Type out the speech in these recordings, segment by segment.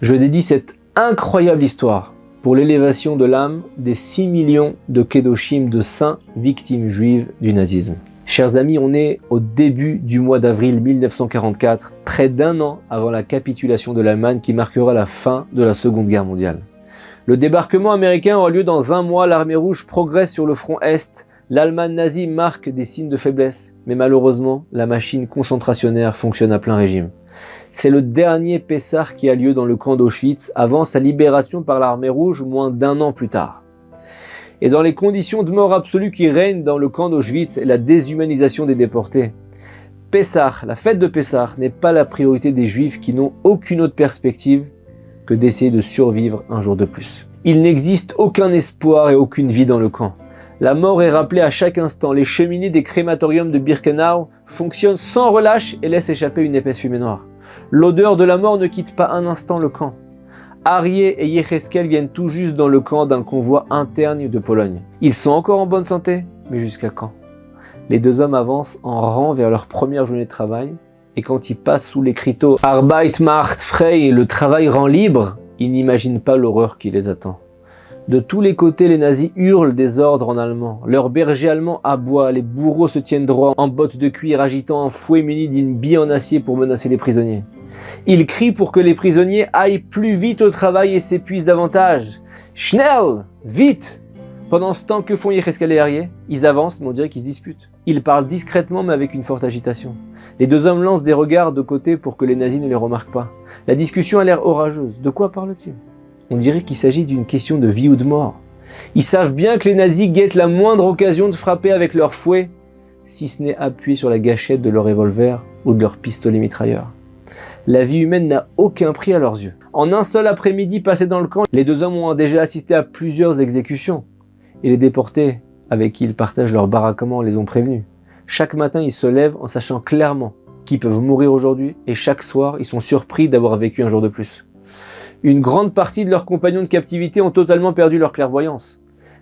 Je dédie cette incroyable histoire pour l'élévation de l'âme des 6 millions de Kedoshim, de saints victimes juives du nazisme. Chers amis, on est au début du mois d'avril 1944, près d'un an avant la capitulation de l'Allemagne qui marquera la fin de la Seconde Guerre mondiale. Le débarquement américain aura lieu dans un mois, l'armée rouge progresse sur le front Est, l'Allemagne nazie marque des signes de faiblesse, mais malheureusement, la machine concentrationnaire fonctionne à plein régime. C'est le dernier Pessah qui a lieu dans le camp d'Auschwitz avant sa libération par l'armée rouge moins d'un an plus tard. Et dans les conditions de mort absolue qui règnent dans le camp d'Auschwitz et la déshumanisation des déportés, Pessah, la fête de Pessah, n'est pas la priorité des Juifs qui n'ont aucune autre perspective que d'essayer de survivre un jour de plus. Il n'existe aucun espoir et aucune vie dans le camp. La mort est rappelée à chaque instant. Les cheminées des crématoriums de Birkenau fonctionnent sans relâche et laissent échapper une épaisse fumée noire. L'odeur de la mort ne quitte pas un instant le camp. Arié et Yecheskel viennent tout juste dans le camp d'un convoi interne de Pologne. Ils sont encore en bonne santé, mais jusqu'à quand? Les deux hommes avancent en rang vers leur première journée de travail, et quand ils passent sous l'écriteau « Arbeit macht frei », le travail rend libre, ils n'imaginent pas l'horreur qui les attend. De tous les côtés, les nazis hurlent des ordres en allemand. Leurs bergers allemands aboient, les bourreaux se tiennent droit en bottes de cuir, agitant un fouet muni d'une bille en acier pour menacer les prisonniers. Ils crient pour que les prisonniers aillent plus vite au travail et s'épuisent davantage. « Schnell ! Vite !» Pendant ce temps, que font Yecheskel et Arié? Ils avancent, mais on dirait qu'ils se disputent. Ils parlent discrètement, mais avec une forte agitation. Les deux hommes lancent des regards de côté pour que les nazis ne les remarquent pas. La discussion a l'air orageuse. De quoi parle-t-il? On dirait qu'il s'agit d'une question de vie ou de mort. Ils savent bien que les nazis guettent la moindre occasion de frapper avec leur fouet, si ce n'est appuyé sur la gâchette de leur revolver ou de leur pistolet mitrailleur. La vie humaine n'a aucun prix à leurs yeux. En un seul après-midi passé dans le camp, les deux hommes ont déjà assisté à plusieurs exécutions. Et les déportés, avec qui ils partagent leur baraquement, les ont prévenus. Chaque matin, ils se lèvent en sachant clairement qu'ils peuvent mourir aujourd'hui, et chaque soir, ils sont surpris d'avoir vécu un jour de plus. Une grande partie de leurs compagnons de captivité ont totalement perdu leur clairvoyance.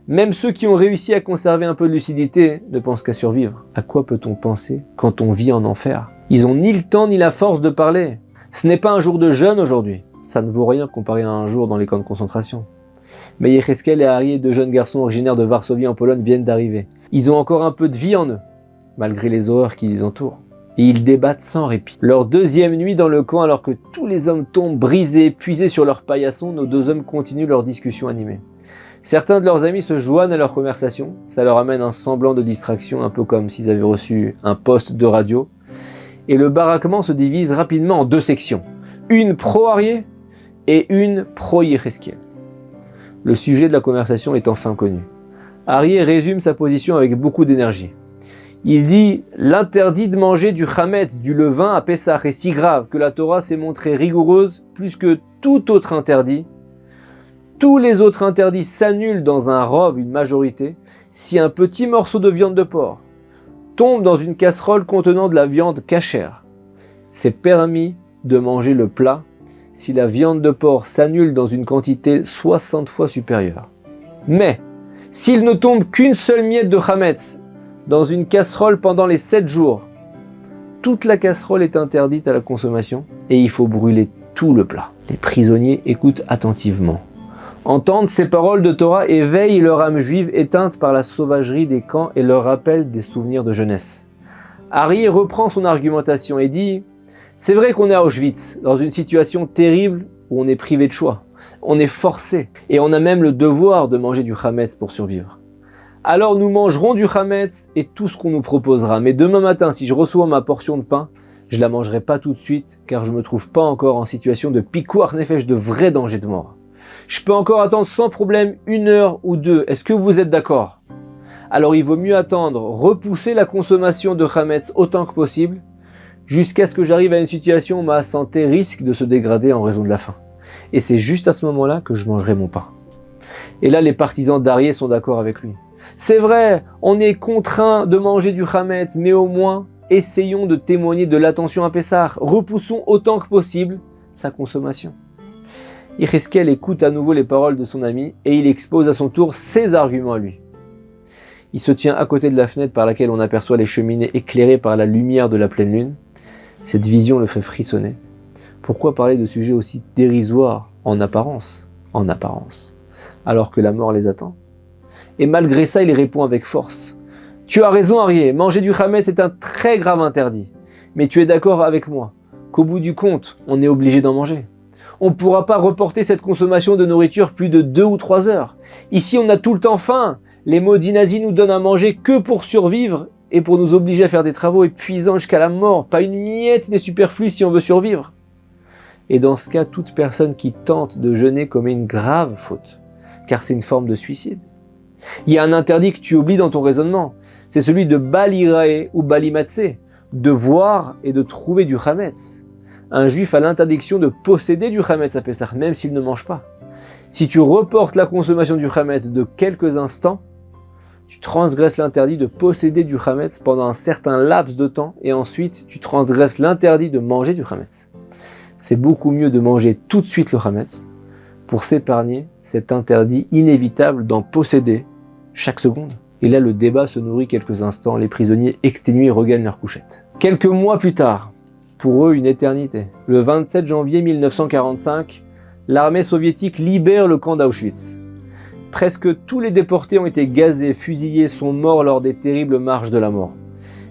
Même ceux qui ont réussi à conserver un peu de lucidité ne pensent qu'à survivre. À quoi peut-on penser quand on vit en enfer? Ils n'ont ni le temps ni la force de parler. Ce n'est pas un jour de jeûne aujourd'hui. Ça ne vaut rien comparé à un jour dans les camps de concentration. Mais Yecheskel et Arié, deux jeunes garçons originaires de Varsovie en Pologne, viennent d'arriver. Ils ont encore un peu de vie en eux, malgré les horreurs qui les entourent. Et ils débattent sans répit. Leur deuxième nuit dans le camp, alors que tous les hommes tombent brisés, épuisés sur leur paillasson, nos deux hommes continuent leur discussion animée. Certains de leurs amis se joignent à leur conversation, ça leur amène un semblant de distraction, un peu comme s'ils avaient reçu un poste de radio. Et le baraquement se divise rapidement en deux sections, une pro-Arié et une pro-Yecheskel. Le sujet de la conversation est enfin connu. Arié résume sa position avec beaucoup d'énergie. Il dit « L'interdit de manger du chametz, du levain à Pessah est si grave que la Torah s'est montrée rigoureuse plus que tout autre interdit. Tous les autres interdits s'annulent dans un rov, une majorité, si un petit morceau de viande de porc tombe dans une casserole contenant de la viande cachère. C'est permis de manger le plat si la viande de porc s'annule dans une quantité 60 fois supérieure. Mais s'il ne tombe qu'une seule miette de chametz dans une casserole pendant les 7 jours, toute la casserole est interdite à la consommation et il faut brûler tout le plat. » Les prisonniers écoutent attentivement. Entendre ces paroles de Torah éveillent leur âme juive éteinte par la sauvagerie des camps et leur rappelle des souvenirs de jeunesse. Arié reprend son argumentation et dit « C'est vrai qu'on est à Auschwitz, dans une situation terrible où on est privé de choix. On est forcé et on a même le devoir de manger du chametz pour survivre. Alors nous mangerons du chametz et tout ce qu'on nous proposera. Mais demain matin, si je reçois ma portion de pain, je la mangerai pas tout de suite car je me trouve pas encore en situation de pikuach nefesh, de vrai danger de mort. Je peux encore attendre sans problème 1 heure ou 2. Est-ce que vous êtes d'accord? Alors il vaut mieux attendre, repousser la consommation de chametz autant que possible, jusqu'à ce que j'arrive à une situation où ma santé risque de se dégrader en raison de la faim. Et c'est juste à ce moment-là que je mangerai mon pain. » Et là, les partisans d'Arié sont d'accord avec lui. C'est vrai, on est contraint de manger du chametz, mais au moins, essayons de témoigner de l'attention à Pessah. Repoussons autant que possible sa consommation. Yecheskel écoute à nouveau les paroles de son ami et il expose à son tour ses arguments à lui. Il se tient à côté de la fenêtre par laquelle on aperçoit les cheminées éclairées par la lumière de la pleine lune. Cette vision le fait frissonner. Pourquoi parler de sujets aussi dérisoires en apparence, alors que la mort les attend? Et malgré ça, il répond avec force. Tu as raison, Arié, manger du Hametz est un très grave interdit. Mais tu es d'accord avec moi qu'au bout du compte, on est obligé d'en manger. On ne pourra pas reporter cette consommation de nourriture plus de 2 ou 3 heures. Ici, on a tout le temps faim. Les maudits nazis nous donnent à manger que pour survivre et pour nous obliger à faire des travaux épuisants jusqu'à la mort. Pas une miette n'est superflue si on veut survivre. Et dans ce cas, toute personne qui tente de jeûner commet une grave faute, car c'est une forme de suicide. Il y a un interdit que tu oublies dans ton raisonnement, c'est celui de balirae ou balimatse, de voir et de trouver du Hametz. Un juif a l'interdiction de posséder du Hametz à Pessah, même s'il ne mange pas. Si tu reportes la consommation du Hametz de quelques instants, tu transgresses l'interdit de posséder du Hametz pendant un certain laps de temps, et ensuite tu transgresses l'interdit de manger du Hametz. C'est beaucoup mieux de manger tout de suite le Hametz pour s'épargner cet interdit inévitable d'en posséder chaque seconde. Et là, le débat se nourrit quelques instants, les prisonniers exténués regagnent leur couchette. Quelques mois plus tard, pour eux une éternité, le 27 janvier 1945, l'armée soviétique libère le camp d'Auschwitz. Presque tous les déportés ont été gazés, fusillés, sont morts lors des terribles marches de la mort.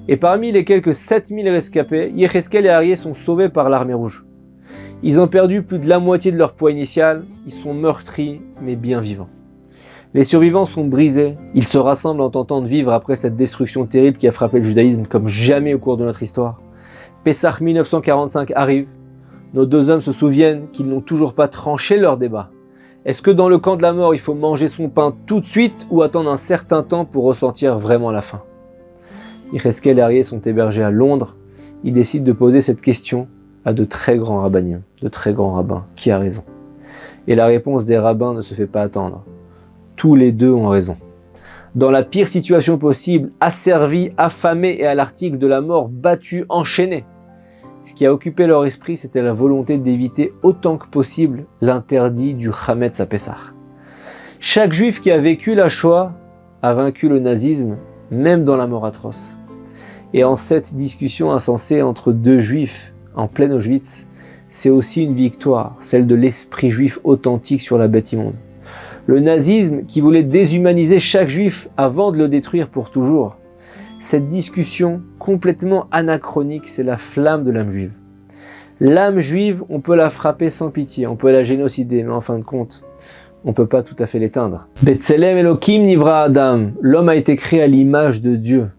Et parmi les quelques 7000 rescapés, Yecheskel et Arié sont sauvés par l'armée rouge. Ils ont perdu plus de la moitié de leur poids initial, ils sont meurtris, mais bien vivants. Les survivants sont brisés, ils se rassemblent en tentant de vivre après cette destruction terrible qui a frappé le judaïsme comme jamais au cours de notre histoire. Pessah 1945 arrive, nos deux hommes se souviennent qu'ils n'ont toujours pas tranché leur débat. Est-ce que dans le camp de la mort, il faut manger son pain tout de suite ou attendre un certain temps pour ressentir vraiment la faim? Yecheskel et Arié sont hébergés à Londres, ils décident de poser cette question à de très grands rabbiniens, de très grands rabbins. Qui a raison? Et la réponse des rabbins ne se fait pas attendre. Tous les deux ont raison. Dans la pire situation possible, asservis, affamés et à l'article de la mort, battus, enchaînés. Ce qui a occupé leur esprit, c'était la volonté d'éviter autant que possible l'interdit du Hametz à Pessah. Chaque juif qui a vécu la Shoah a vaincu le nazisme, même dans la mort atroce. Et en cette discussion insensée entre deux juifs en plein Auschwitz, c'est aussi une victoire, celle de l'esprit juif authentique sur la bête immonde. Le nazisme qui voulait déshumaniser chaque juif avant de le détruire pour toujours. Cette discussion complètement anachronique, c'est la flamme de l'âme juive. L'âme juive, on peut la frapper sans pitié, on peut la génocider, mais en fin de compte, on ne peut pas tout à fait l'éteindre. Betselem Elokim Nivra Adam, l'homme a été créé à l'image de Dieu.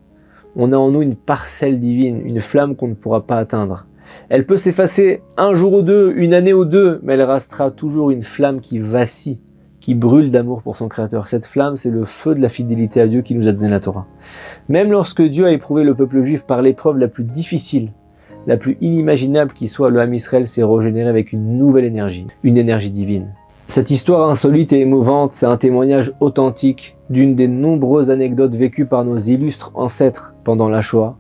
On a en nous une parcelle divine, une flamme qu'on ne pourra pas atteindre. Elle peut s'effacer un jour ou deux, une année ou deux, mais elle restera toujours une flamme qui vacille, qui brûle d'amour pour son Créateur. Cette flamme, c'est le feu de la fidélité à Dieu qui nous a donné la Torah. Même lorsque Dieu a éprouvé le peuple juif par l'épreuve la plus difficile, la plus inimaginable qui soit, le Ham Israël s'est régénéré avec une nouvelle énergie, une énergie divine. Cette histoire insolite et émouvante, c'est un témoignage authentique d'une des nombreuses anecdotes vécues par nos illustres ancêtres pendant la Shoah.